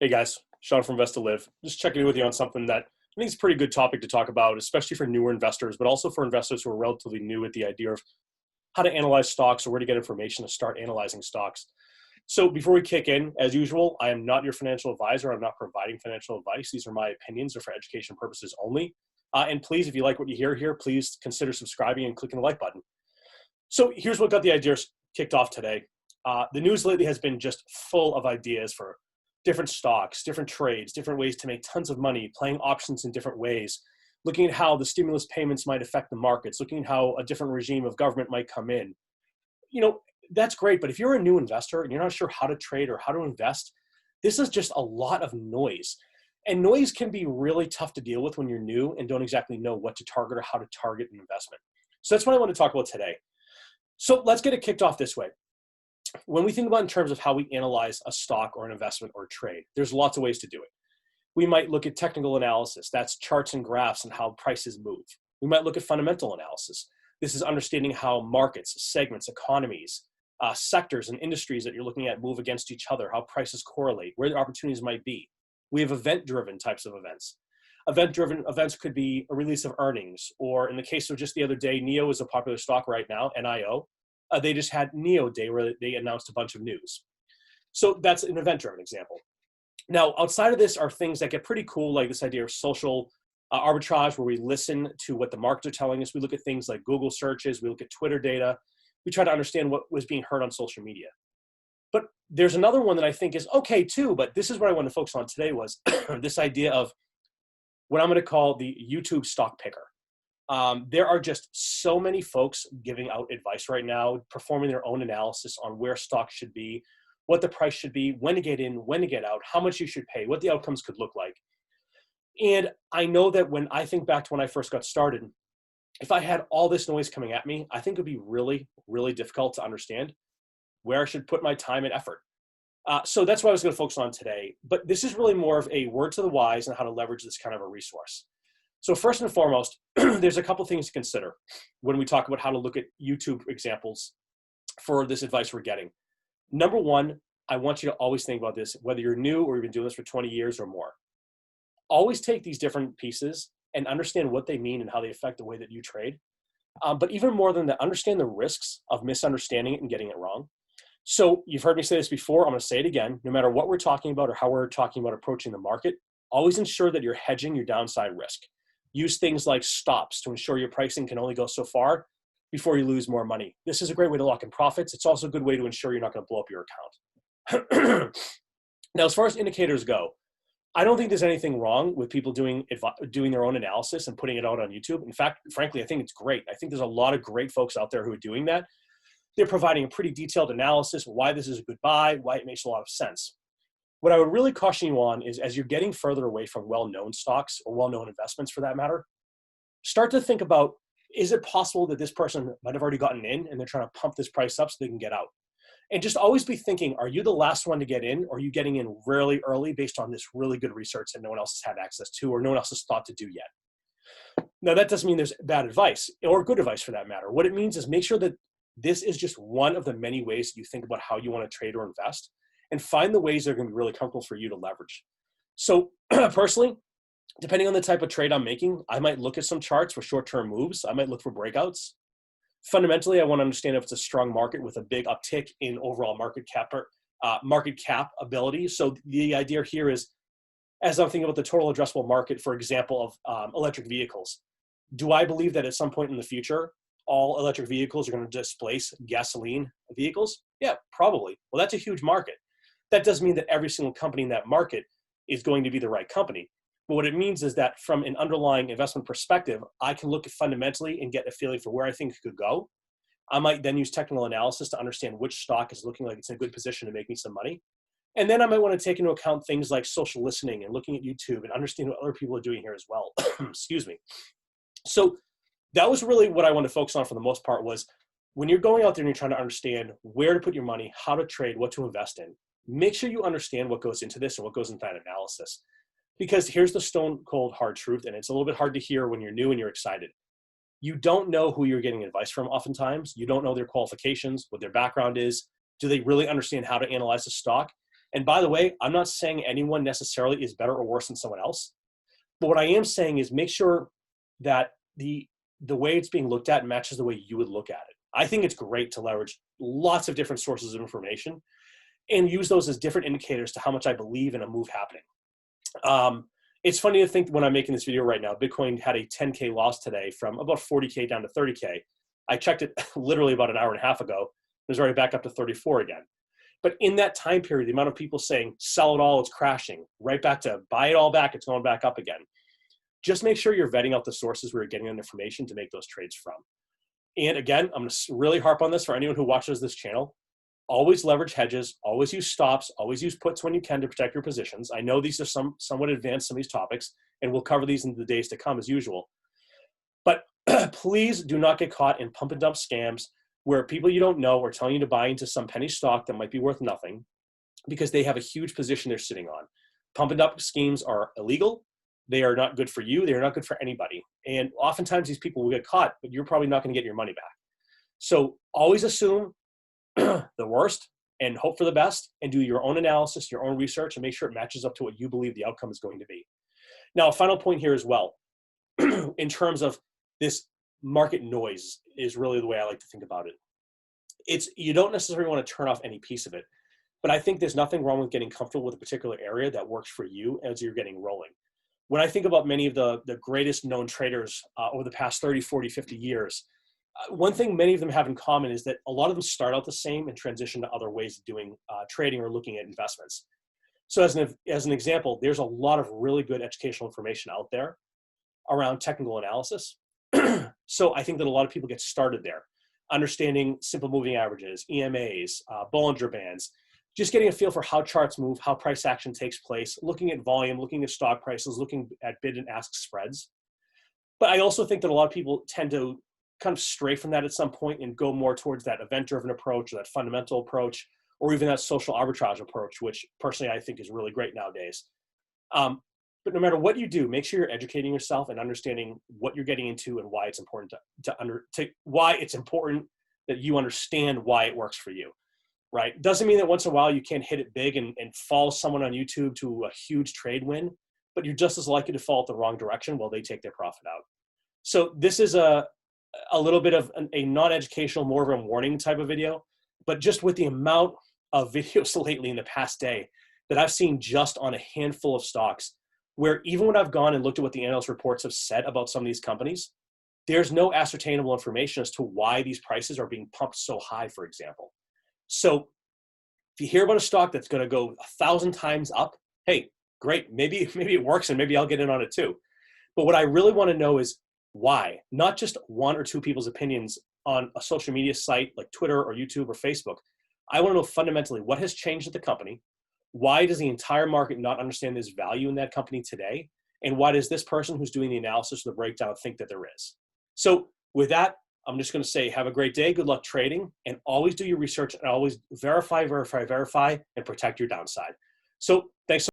Hey guys, Sean from Vesta Live. Just checking in with you on something that I think is a pretty good topic to talk about, especially for newer investors, but also for investors who are relatively new with the idea of how to analyze stocks or where to get information to start analyzing stocks. So before we kick in, as usual, I am not your financial advisor. I'm not providing financial advice. These are my opinions. They're for education purposes only. And please, if you like what you hear here, please consider subscribing and clicking the like button. So here's what got the ideas kicked off today. The news lately has been just full of ideas for different stocks, different trades, different ways to make tons of money, playing options in different ways, looking at how the stimulus payments might affect the markets, looking at how a different regime of government might come in. You know, that's great, but if you're a new investor and you're not sure how to trade or how to invest, this is just a lot of noise. And noise can be really tough to deal with when you're new and don't exactly know what to target or how to target an investment. So that's what I want to talk about today. So let's get it kicked off this way. When we think about in terms of how we analyze a stock or an investment or a trade, there's lots of ways to do it. We might look at technical analysis. That's charts and graphs and how prices move. We might look at fundamental analysis. This is understanding how markets, segments, economies, sectors, and industries that you're looking at move against each other, how prices correlate, where the opportunities might be. We have event-driven types of events. Event-driven events could be a release of earnings, or in the case of just the other day, NIO is a popular stock right now, NIO. They just had NIO Day where they announced a bunch of news. So that's an event-driven example. Now, outside of this are things that get pretty cool, like this idea of social arbitrage, where we listen to what the markets are telling us. We look at things like Google searches. We look at Twitter data. We try to understand what was being heard on social media. But there's another one that I think is okay too, but this is what I wanted to focus on today was this idea of what I'm going to call the YouTube stock picker. There are just so many folks giving out advice right now, performing their own analysis on where stocks should be, what the price should be, when to get in, when to get out, how much you should pay, what the outcomes could look like. And I know that when I think back to when I first got started, if I had all this noise coming at me, I think it would be really, really difficult to understand where I should put my time and effort. So that's what I was going to focus on today. But this is really more of a word to the wise and how to leverage this kind of a resource. So first and foremost, there's a couple things to consider when we talk about how to look at YouTube examples for this advice we're getting. Number one, I want you to always think about this, whether you're new or you've been doing this for 20 years or more. Always take these different pieces and understand what they mean and how they affect the way that you trade. But even more than that, understand the risks of misunderstanding it and getting it wrong. So you've heard me say this before. I'm going to say it again. No matter what we're talking about or how we're talking about approaching the market, always ensure that you're hedging your downside risk. Use things like stops to ensure your pricing can only go so far before you lose more money. This is a great way to lock in profits. It's also a good way to ensure you're not going to blow up your account. Now, as far as indicators go, I don't think there's anything wrong with people doing their own analysis and putting it out on YouTube. In fact, frankly, I think it's great. I think there's a lot of great folks out there who are doing that. They're providing a pretty detailed analysis, why this is a good buy, why it makes a lot of sense. What I would really caution you on is as you're getting further away from well-known stocks or well-known investments for that matter, start to think about, is it possible that this person might have already gotten in and they're trying to pump this price up so they can get out? And just always be thinking, are you the last one to get in or are you getting in really early based on this really good research that no one else has had access to or no one else has thought to do yet? Now, that doesn't mean there's bad advice or good advice for that matter. What it means is make sure that this is just one of the many ways that you think about how you want to trade or invest, and find the ways that are going to be really comfortable for you to leverage. So personally, depending on the type of trade I'm making, I might look at some charts for short-term moves. I might look for breakouts. Fundamentally, I want to understand if it's a strong market with a big uptick in overall market cap ability. So the idea here is, as I'm thinking about the total addressable market, for example, of electric vehicles, do I believe that at some point in the future, all electric vehicles are going to displace gasoline vehicles? Yeah, probably. Well, that's a huge market. That doesn't mean that every single company in that market is going to be the right company. But what it means is that from an underlying investment perspective, I can look at fundamentally and get a feeling for where I think it could go. I might then use technical analysis to understand which stock is looking like it's in a good position to make me some money. And then I might want to take into account things like social listening and looking at YouTube and understand what other people are doing here as well. Excuse me. So that was really what I wanted to focus on for the most part was when you're going out there and you're trying to understand where to put your money, how to trade, what to invest in, make sure you understand what goes into this and what goes into that analysis. Because here's the stone cold hard truth, and it's a little bit hard to hear when you're new and you're excited. You don't know who you're getting advice from oftentimes. You don't know their qualifications, what their background is. Do they really understand how to analyze a stock? And by the way, I'm not saying anyone necessarily is better or worse than someone else. But what I am saying is make sure that the way it's being looked at matches the way you would look at it. I think it's great to leverage lots of different sources of information and use those as different indicators to how much I believe in a move happening. It's funny to think when I'm making this video right now, Bitcoin had a 10K loss today from about 40K down to 30K. I checked it literally about an hour and a half ago. It was already back up to 34 again. But in that time period, the amount of people saying, sell it all, it's crashing, right back to buy it all back, it's going back up again. Just make sure you're vetting out the sources where you're getting that information to make those trades from. And again, I'm going to really harp on this for anyone who watches this channel. Always leverage hedges, always use stops, always use puts when you can to protect your positions. I know these are somewhat advanced, some of these topics, and we'll cover these in the days to come as usual. But please do not get caught in pump and dump scams where people you don't know are telling you to buy into some penny stock that might be worth nothing because they have a huge position they're sitting on. Pump and dump schemes are illegal. They are not good for you. They are not good for anybody. And oftentimes these people will get caught, but you're probably not going to get your money back. So always assume the worst and hope for the best and do your own analysis, your own research, and make sure it matches up to what you believe the outcome is going to be. Now, a final point here as well, in terms of this market noise is really the way I like to think about it. You don't necessarily want to turn off any piece of it, but I think there's nothing wrong with getting comfortable with a particular area that works for you as you're getting rolling. When I think about many of the greatest known traders over the past 30, 40, 50 years, one thing many of them have in common is that a lot of them start out the same and transition to other ways of doing trading or looking at investments. So as an example, there's a lot of really good educational information out there around technical analysis. So I think that a lot of people get started there, understanding simple moving averages, EMAs, Bollinger Bands, just getting a feel for how charts move, how price action takes place, looking at volume, looking at stock prices, looking at bid and ask spreads. But I also think that a lot of people tend to kind of stray from that at some point and go more towards that event-driven approach or that fundamental approach or even that social arbitrage approach, which personally I think is really great nowadays. But no matter what you do, make sure you're educating yourself and understanding what you're getting into and why it's important why it's important that you understand why it works for you, right? Doesn't mean that once in a while you can't hit it big and follow someone on YouTube to a huge trade win, but you're just as likely to fall the wrong direction while they take their profit out. So this is a little bit of a non-educational, more of a warning type of video, but just with the amount of videos lately in the past day that I've seen just on a handful of stocks, where even when I've gone and looked at what the analyst reports have said about some of these companies, there's no ascertainable information as to why these prices are being pumped so high, for example. So if you hear about a stock that's going to go 1,000 times up, hey, great, maybe it works and maybe I'll get in on it too. But what I really want to know is why, not just one or two people's opinions on a social media site like Twitter or YouTube or Facebook. I want to know fundamentally what has changed at the company. Why does the entire market not understand there's value in that company today? And why does this person who's doing the analysis or the breakdown think that there is? So with that, I'm just going to say, have a great day. Good luck trading, and always do your research and always verify, and protect your downside. So thanks so much.